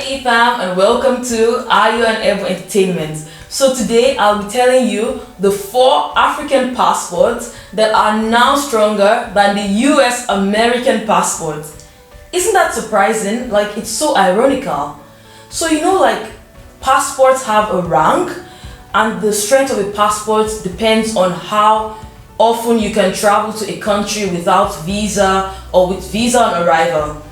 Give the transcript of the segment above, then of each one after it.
Hey fam, and welcome to Ayo and Evo Entertainment. So today I'll be telling you the 4 African passports that are now stronger than the US American passport. Isn't that surprising? Like, it's so ironical. So passports have a rank, and the strength of a passport depends on how often you can travel to a country without visa or with visa on arrival.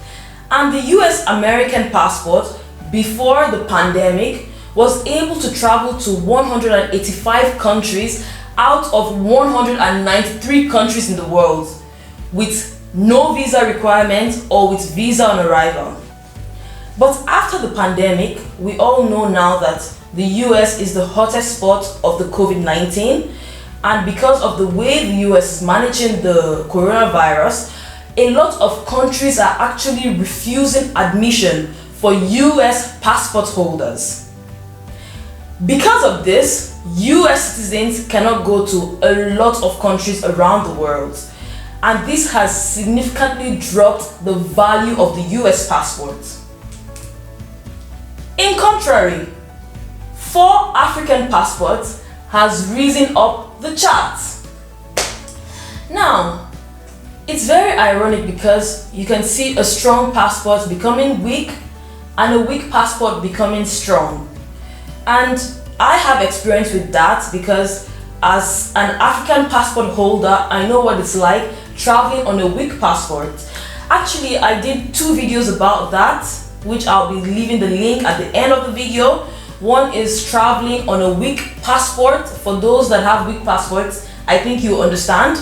And the US American passport, before the pandemic, was able to travel to 185 countries out of 193 countries in the world with no visa requirement or with visa on arrival. But after the pandemic, we all know now that the US is the hottest spot of the COVID-19, and because of the way the US is managing the coronavirus, a lot of countries are actually refusing admission for US passport holders. Because of this, US citizens cannot go to a lot of countries around the world, and this has significantly dropped the value of the US passport. In contrary, 4 African passports has risen up the charts. Now, it's very ironic because you can see a strong passport becoming weak and a weak passport becoming strong. And I have experience with that because as an African passport holder, I know what it's like traveling on a weak passport. Actually, I did 2 videos about that, which I'll be leaving the link at the end of the video. One is traveling on a weak passport. For those that have weak passports, I think you understand.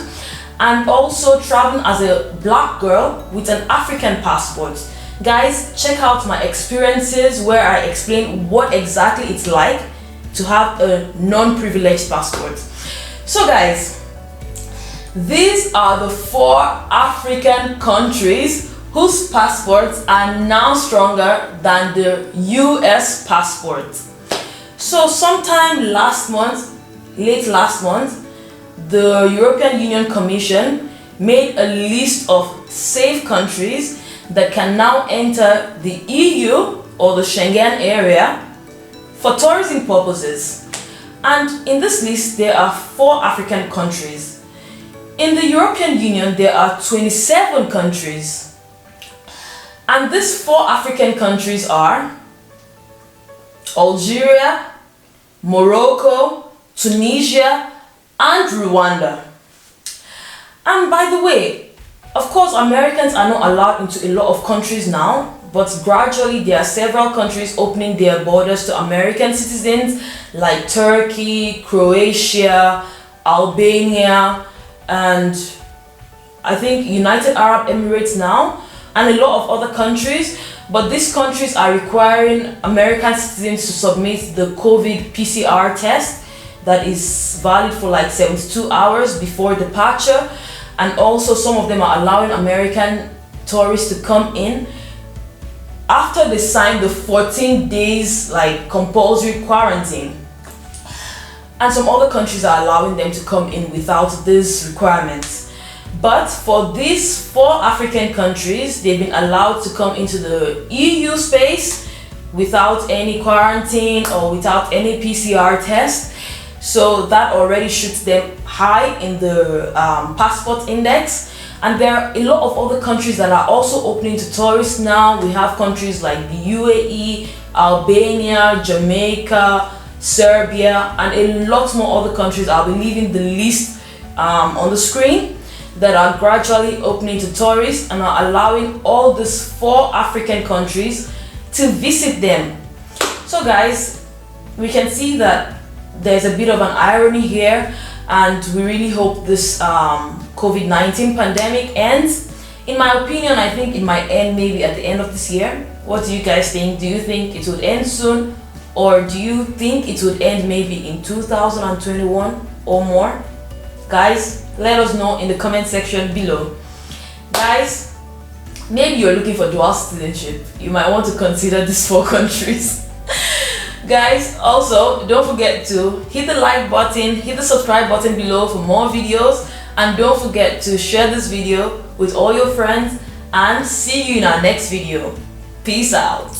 And also traveling as a black girl with an African passport. Guys, check out my experiences where I explain what exactly it's like to have a non-privileged passport. So guys, these are the 4 African countries whose passports are now stronger than the US passport. So sometime late last month, the European Union Commission made a list of safe countries that can now enter the EU or the Schengen area for tourism purposes. And in this list, there are 4 African countries. In the European Union, there are 27 countries. And these 4 African countries are Algeria, Morocco, Tunisia, and Rwanda. And by the way, of course, Americans are not allowed into a lot of countries now, but gradually there are several countries opening their borders to American citizens like Turkey, Croatia, Albania, and I think United Arab Emirates now, and a lot of other countries. But these countries are requiring American citizens to submit the COVID PCR test that is valid for like 72 hours before departure, and also some of them are allowing American tourists to come in after they sign the 14 days like compulsory quarantine, and some other countries are allowing them to come in without these requirements. But for these 4 African countries, they've been allowed to come into the EU space without any quarantine or without any PCR test. So that already shoots them high in the passport index. And there are a lot of other countries that are also opening to tourists now. We have countries like the UAE, Albania, Jamaica, Serbia, and a lot more other countries. I'll be leaving the list on the screen that are gradually opening to tourists and are allowing all these 4 African countries to visit them. So guys, we can see that there's a bit of an irony here, and we really hope this COVID-19 pandemic ends. In my opinion, I think it might end maybe at the end of this year. What do you guys think? Do you think it would end soon, or do you think it would end maybe in 2021 or more? Guys, let us know in the comment section below. Guys, maybe you're looking for dual citizenship. You might want to consider these 4 countries. Guys, also don't forget to hit the like button, hit the subscribe button below for more videos, and don't forget to share this video with all your friends, and see you in our next video. Peace out.